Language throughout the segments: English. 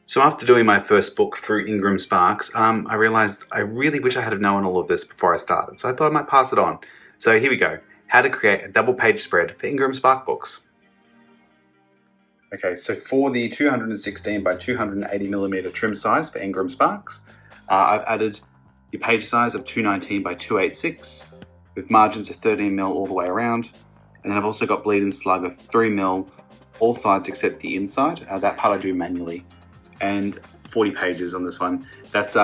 So after doing my first book through Ingram Sparks, I realized I really wish I had known all of this before I started. So I thought I might pass it on. So here we go. How to create a double page spread for Ingram Spark books. Okay, so for the 216 by 280 millimeter trim size for Ingram Sparks, I've added the page size of 219 by 286 with margins of 13 mil all the way around. And then I've also got bleed and slug of 3 mil, all sides except the inside. That part I do manually. And 40 pages on this one. That's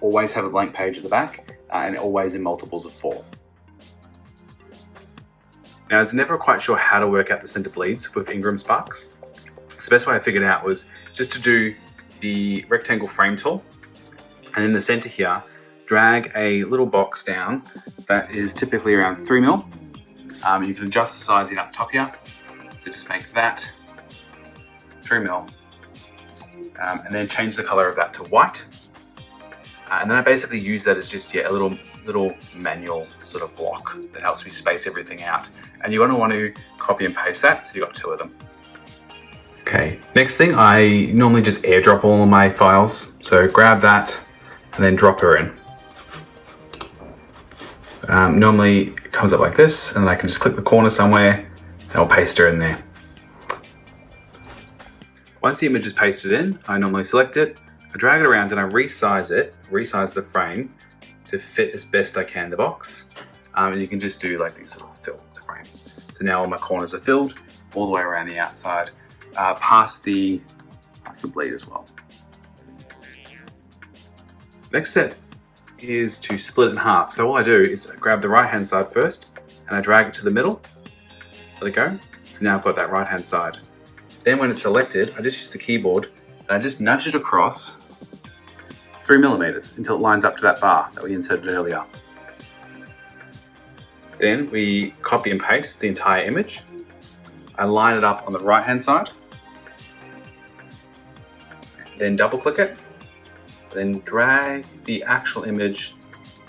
always have a blank page at the back and always in multiples of 4. Now I was never quite sure how to work out the center bleeds with Ingram Sparks. So the best way I figured out was just to do the rectangle frame tool and in the center here, drag a little box down that is typically around 3 mil. You can adjust the sizing up top here. So just make that 3 mil. And then change the color of that to white. And then I basically use that as just a little manual sort of block that helps me space everything out. And you're going to want to copy and paste that, so you've got 2 of them. Okay, next thing, I normally just airdrop all of my files. So grab that and then drop her in. Normally it comes up like this, and then I can just click the corner somewhere and I'll paste her in there. Once the image is pasted in, I normally select it, I drag it around and I resize the frame to fit as best I can the box. And you can just do like these little fill the frame. So now all my corners are filled all the way around the outside, past the bleed as well. Next step is to split it in half. So all I do is grab the right hand side first and I drag it to the middle, let it go. So now I've got that right hand side. Then when it's selected, I just use the keyboard and I just nudge it across 3 millimeters until it lines up to that bar that we inserted earlier. Then we copy and paste the entire image. I line it up on the right hand side. Then double click it. Then drag the actual image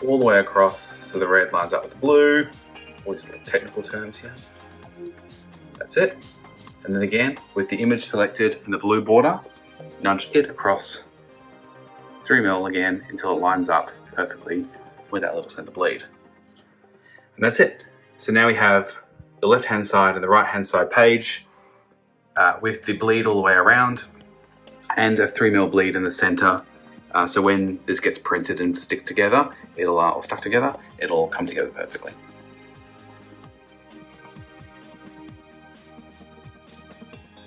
all the way across so the red lines up with the blue. All these little technical terms here. That's it. And then again, with the image selected and the blue border, nudge it across 3 mil again until it lines up perfectly with that little center bleed. And that's it. So now we have the left-hand side and the right-hand side page with the bleed all the way around and a 3 mil bleed in the center. So when this gets printed and stuck together, it'll come together perfectly.